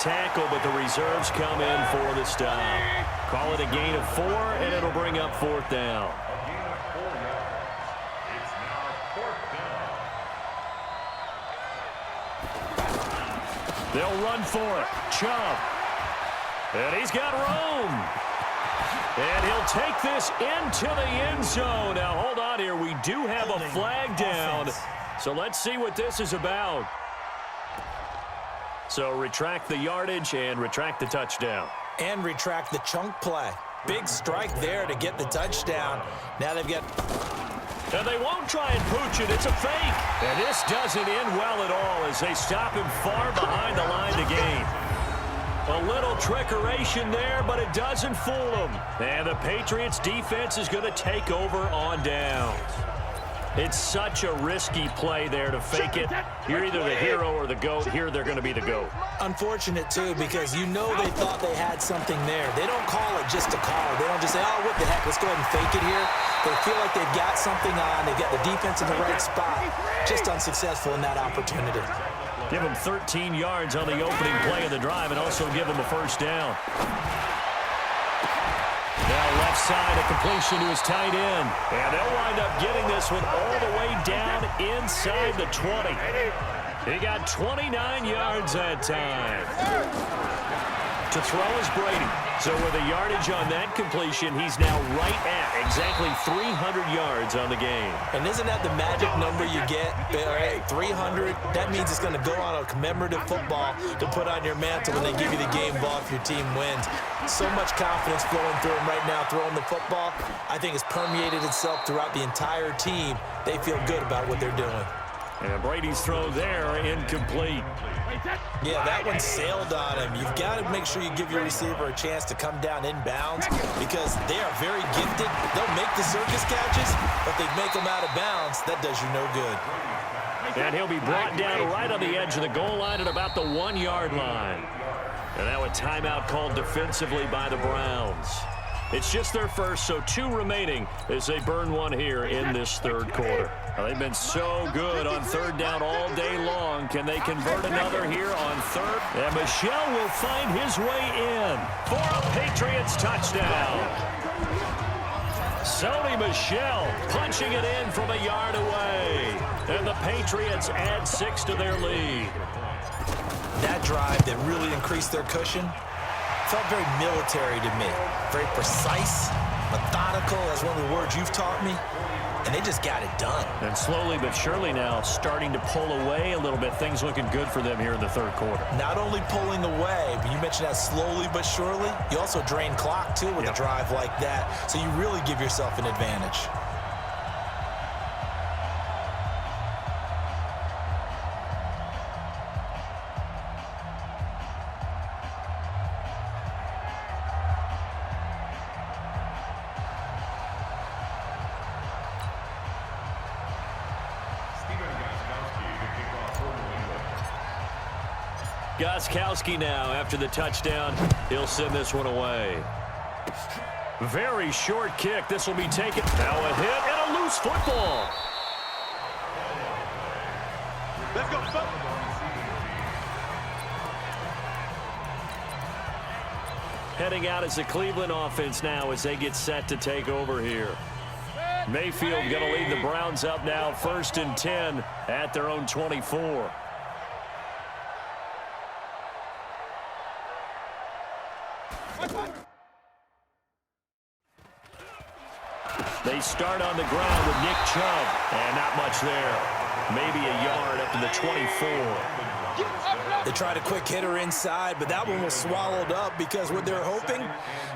Tackle, but the reserves come in for the stop. Call it a gain of 4, and it'll bring up 4th down. They'll run for it. Chubb. And he's got room. And he'll take this into the end zone. Now, hold on here. We do have a flag down. So let's see what this is about. So retract the yardage and retract the touchdown. And retract the chunk play. Big strike there to get the touchdown. Now they've got... And they won't try and pooch it. It's a fake. And this doesn't end well at all as they stop him far behind the line to gain. A little trickeration there, but it doesn't fool them. And the Patriots defense is going to take over on downs. It's such a risky play there to fake it. You're either the hero or the GOAT. Here they're going to be the GOAT. Unfortunate, too, because you know they thought they had something there. They don't call it just to call. They don't just say, oh, what the heck, let's go ahead and fake it here. They feel like they've got something on. They've got the defense in the right spot. Just unsuccessful in that opportunity. Give them 13 yards on the opening play of the drive and also give them a first down. Now left side, a completion to his tight end. And they'll wind up getting this one all the way down inside the 20. He got 29 yards that time. To throw is Brady. So with a yardage on that completion, he's now right at exactly 300 yards on the game. And isn't that the magic number you get? 300, that means it's going to go on a commemorative football to put on your mantle when they give you the game ball if your team wins. So much confidence flowing through him right now throwing the football. I think it's permeated itself throughout the entire team. They feel good about what they're doing. And Brady's throw there, incomplete. Yeah, that one sailed on him. You've got to make sure you give your receiver a chance to come down inbounds because they are very gifted. They'll make the circus catches, but they make them out of bounds. That does you no good. And he'll be brought down right on the edge of the goal line at about the 1-yard line. And now a timeout called defensively by the Browns. It's just their first, so 2 remaining as they burn one here in this third quarter. Well, they've been so good on third down all day long. Can they convert another here on third? And Michel will find his way in for a Patriots touchdown. Sony Michel punching it in from a yard away. And the Patriots add 6 to their lead. That drive that really increased their cushion felt very military to me. Very precise, methodical. That's one of the words you've taught me. And they just got it done. And slowly but surely now starting to pull away a little bit. Things looking good for them here in the third quarter. Not only pulling away, but you mentioned that slowly but surely. You also drain clock, too, with a drive like that. So you really give yourself an advantage. Gostkowski now after the touchdown. He'll send this one away. Very short kick. This will be taken. Now a hit and a loose football. Let's go. Heading out as the Cleveland offense now as they get set to take over here. Mayfield going to lead the Browns up now 1st and 10 at their own 24. They start on the ground with Nick Chubb. And not much there. Maybe a yard up to the 24. They tried a quick hitter inside, but that one was swallowed up because what they're hoping,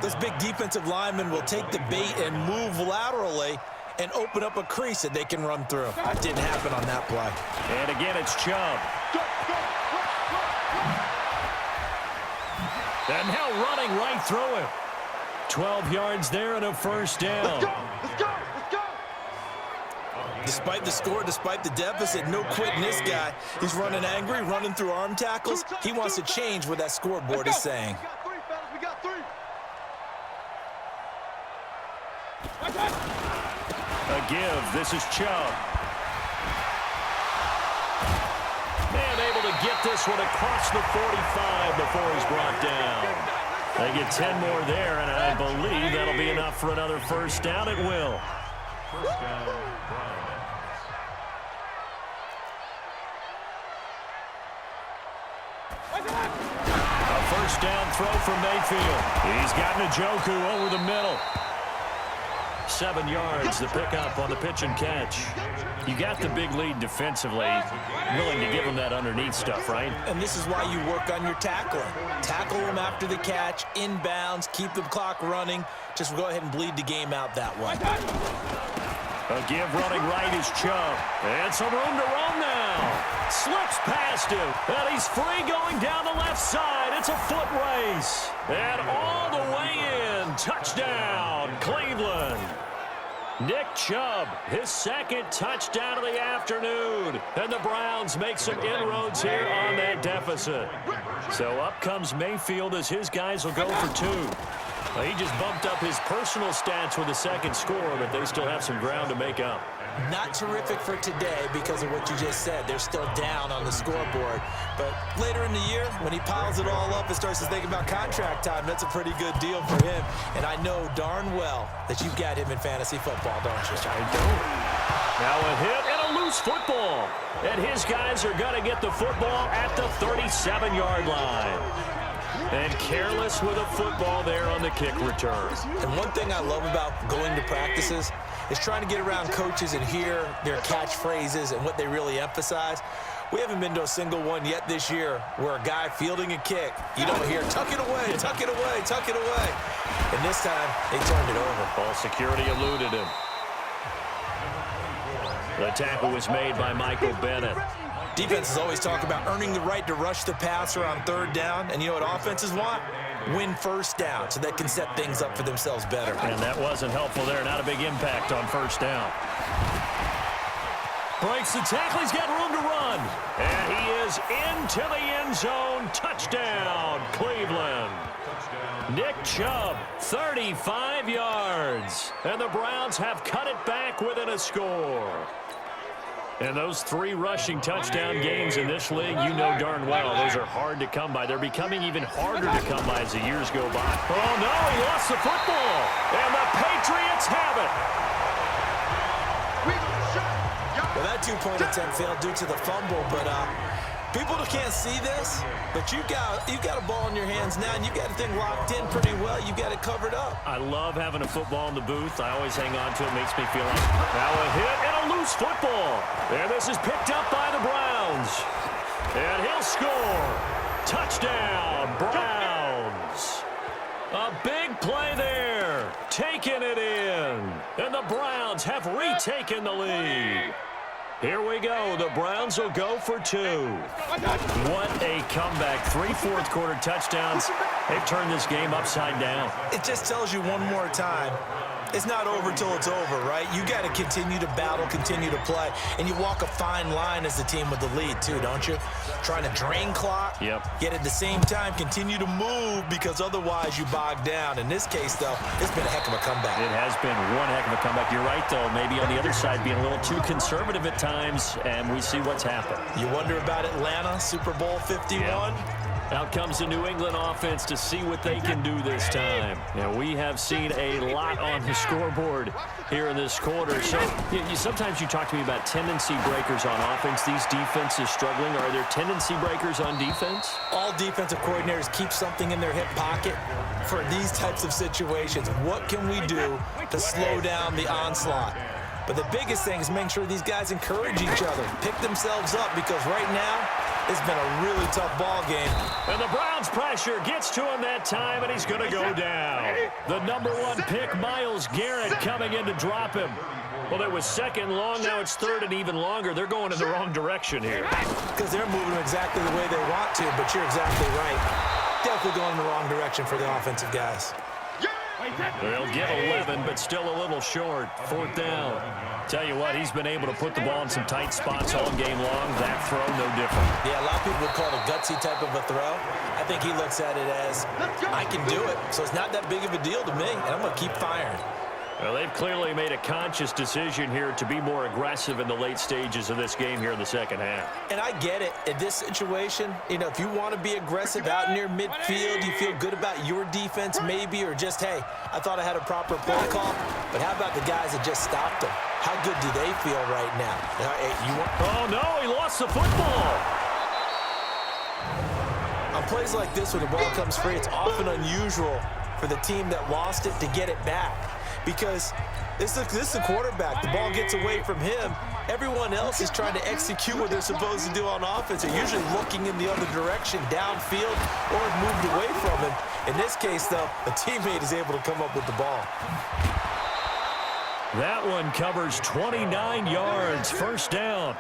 those big defensive linemen will take the bait and move laterally and open up a crease that they can run through. That didn't happen on that play. And again, it's Chubb. And now running right through him. 12 yards there and a first down. Let's go. Let's go. Let's go. Despite the score, despite the deficit, no quitting this guy. He's running angry, running through arm tackles. He wants to change what that scoreboard is saying. We got 3, fellas. We got 3. A give. This is Chubb. And able to to get this one across the 45 before he's brought down. They get 10 more there, and I believe that'll be enough for another first down. It will. First down, a first down throw for Mayfield. He's got Njoku over the middle. 7 yards, the pickup on the pitch and catch. You got the big lead defensively. Willing to give him that underneath stuff, right? And this is why you work on your tackling. Tackle them after the catch, inbounds, keep the clock running. Just go ahead and bleed the game out that way. A give running right is Chubb. And some room to run now. Slips past him. And he's free going down the left side. It's a foot race. And all the way in. Touchdown, Cleveland. Nick Chubb, his second touchdown of the afternoon. And the Browns make some inroads here on that deficit. So up comes Mayfield as his guys will go for 2. Well, he just bumped up his personal stats with a second score, but they still have some ground to make up. Not terrific for today because of what you just said. They're still down on the scoreboard. But later in the year, when he piles it all up and starts to think about contract time, that's a pretty good deal for him. And I know darn well that you've got him in fantasy football, don't you? I don't. Now a hit and a loose football. And his guys are going to get the football at the 37-yard line. And careless with a football there on the kick return. And one thing I love about going to practices is trying to get around coaches and hear their catchphrases and what they really emphasize. We haven't been to a single one yet this year where a guy fielding a kick, you don't hear, tuck it away, tuck it away, tuck it away. And this time, they turned it over. Ball security eluded him. The tackle was made by Michael Bennett. Defenses always talk about earning the right to rush the passer on third down. And you know what offenses want? Win first down so they can set things up for themselves better. And that wasn't helpful there. Not a big impact on first down. Breaks the tackle. He's got room to run. And he is into the end zone. Touchdown, Cleveland. Nick Chubb, 35 yards. And the Browns have cut it back within a score. And those 3 rushing touchdown games in this league, you know darn well, those are hard to come by. They're becoming even harder to come by as the years go by. Oh, no, he lost the football. And the Patriots have it. Well, that 2-point attempt failed due to the fumble, but people can't see this, but you've got a ball in your hands now, and you've got the thing locked in pretty well. You've got it covered up. I love having a football in the booth. I always hang on to it. Makes me feel like now a hit and a loose football. And this is picked up by the Browns. And he'll score. Touchdown, Browns. A big play there. Taking it in. And the Browns have retaken the lead. Here we go. The Browns will go for 2. What a comeback. 3 fourth-quarter touchdowns. They've turned this game upside down. It just tells you one more time, it's not over till it's over, right? You got to continue to battle, continue to play, and you walk a fine line as the team with the lead, too, don't you? Trying to drain clock, yet at the same time continue to move because otherwise you bog down. In this case, though, it's been a heck of a comeback. It has been one heck of a comeback. You're right, though. Maybe on the other side being a little too conservative at times, and we see what's happened. You wonder about Atlanta, Super Bowl 51? Yeah. Out comes the New England offense to see what they can do this time. Now, we have seen a lot on the scoreboard here in this quarter. So sometimes you talk to me about tendency breakers on offense. These defenses struggling. Are there tendency breakers on defense? All defensive coordinators keep something in their hip pocket for these types of situations. What can we do to slow down the onslaught? But the biggest thing is making sure these guys encourage each other, pick themselves up, because right now, it's been a really tough ball game. And the Browns pressure gets to him that time, and he's going to go down. The #1 pick, Myles Garrett, coming in to drop him. Well, it was second long. Now it's third and even longer. They're going in the wrong direction here. Because they're moving exactly the way they want to, but you're exactly right. Definitely going in the wrong direction for the offensive guys. They'll get 11, but still a little short. 4th down. Tell you what, he's been able to put the ball in some tight spots all game long. That throw, no different. Yeah, a lot of people would call it a gutsy type of a throw. I think he looks at it as, I can do it. So it's not that big of a deal to me, and I'm going to keep firing. Well, they've clearly made a conscious decision here to be more aggressive in the late stages of this game here in the second half. And I get it. In this situation, you know, if you want to be aggressive out near midfield, you feel good about your defense maybe, or just, hey, I thought I had a proper play call. But how about the guys that just stopped them? How good do they feel right now? Oh, no, he lost the football. On plays like this, when the ball comes free, it's often unusual for the team that lost it to get it back. Because this is the quarterback. The ball gets away from him. Everyone else is trying to execute what they're supposed to do on offense. They're usually looking in the other direction, downfield, or have moved away from him. In this case, though, a teammate is able to come up with the ball. That one covers 29 yards. First down.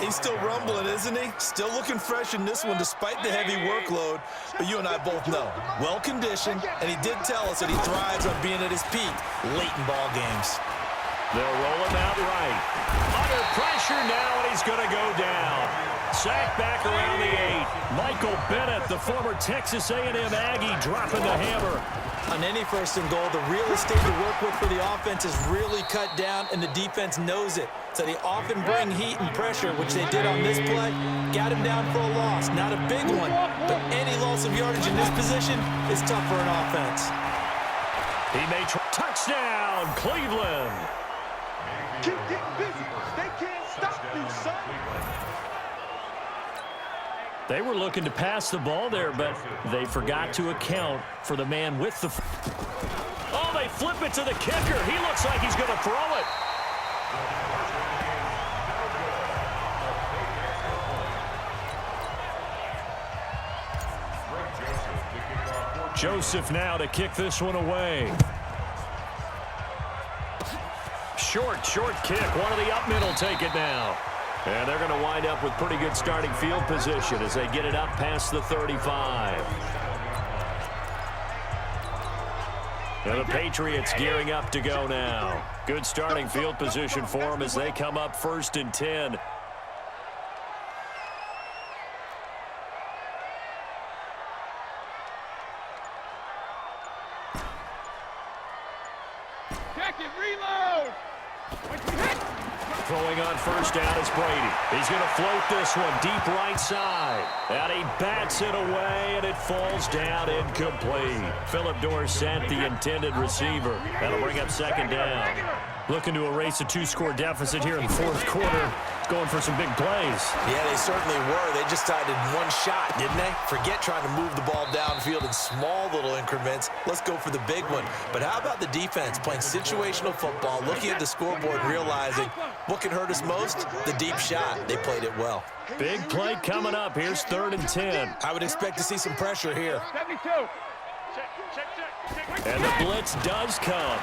He's still rumbling, isn't he? Still looking fresh in this one despite the heavy workload. But you and I both know, well-conditioned, and he did tell us that he thrives on being at his peak late in ball games. They'll roll him out right. Under pressure now, and he's going to go down. Sacked back around the 8. Michael Bennett, the former Texas A&M Aggie, dropping the hammer. On any first and goal, the real estate to work with for the offense is really cut down, and the defense knows it. So they often bring heat and pressure, which they did on this play. Got him down for a loss. Not a big one, but any loss of yardage in this position is tough for an offense. He may touchdown, Cleveland. Keep getting busy. They can't stop you, son. They were looking to pass the ball there, but they forgot to account for the man with the... Oh, they flip it to the kicker. He looks like he's going to throw it. Joseph now to kick this one away. Short kick. One of the up middle take it now. And they're going to wind up with pretty good starting field position as they get it up past the 35. And the Patriots gearing up to go now. Good starting field position for them as they come up 1st and 10. Reload! Throwing on first down is Brady. He's going to float this one deep right side. And he bats it away, and it falls down incomplete. Philip Dorsett, the intended receiver. That'll bring up second down. Looking to erase a 2-score deficit here in the fourth quarter. Going for some big plays. Yeah, they certainly were. They just decided one shot, didn't they? Forget trying to move the ball downfield in small little increments. Let's go for the big one. But how about the defense playing situational football, looking at the scoreboard, realizing what can hurt us most? The deep shot. They played it well. Big play coming up. Here's 3rd and 10. I would expect to see some pressure here. 72. And the blitz does come.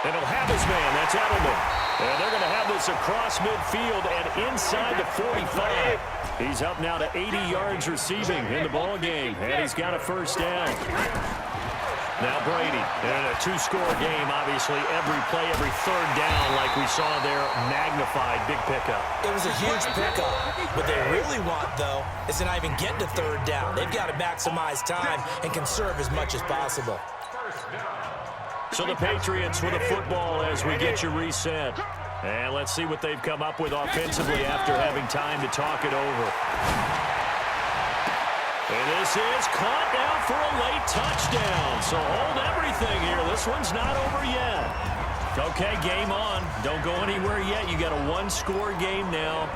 And he'll have his man. That's Edelman. And they're going to have this across midfield and inside the 45. He's up now to 80 yards receiving in the ball game, and he's got a first down. Now Brady, in a 2-score game, obviously every play, every 3rd down, like we saw there, magnified, big pickup. It was a huge pickup. What they really want, though, is to not even get to 3rd down. They've got to maximize time and conserve as much as possible. So the Patriots with a football as we get you reset. And let's see what they've come up with offensively after having time to talk it over. And this is caught now for a late touchdown. So hold everything here. This one's not over yet. Okay, game on. Don't go anywhere yet. You got a 1-score game now.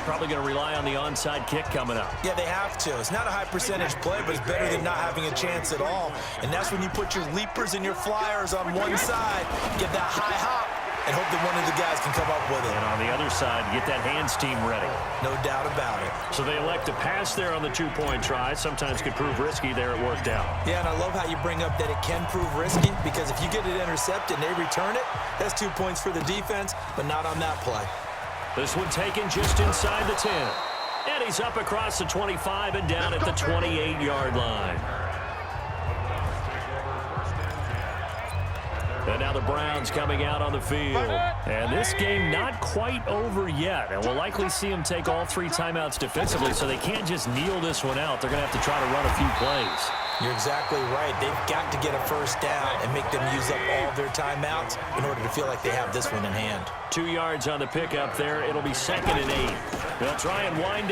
Probably going to rely on the onside kick coming up. Yeah, they have to. It's not a high percentage play, but it's better than not having a chance at all. And that's when you put your leapers and your flyers on one side, get that high hop, and hope that one of the guys can come up with it. And on the other side, get that hands team ready. No doubt about it. So they elect to pass there on the 2-point try. Sometimes could prove risky. There it worked out. Yeah, and I love how you bring up that it can prove risky, because if you get it intercepted and they return it, that's 2 points for the defense, but not on that play. This one taken just inside the 10. And he's up across the 25 and down at the 28-yard line. And now the Browns coming out on the field. And this game not quite over yet. And we'll likely see them take all 3 timeouts defensively, so they can't just kneel this one out. They're going to have to try to run a few plays. You're exactly right. They've got to get a first down and make them use up all their timeouts in order to feel like they have this one in hand. 2 yards on the pickup there. It'll be 2nd and 8. They'll try and wind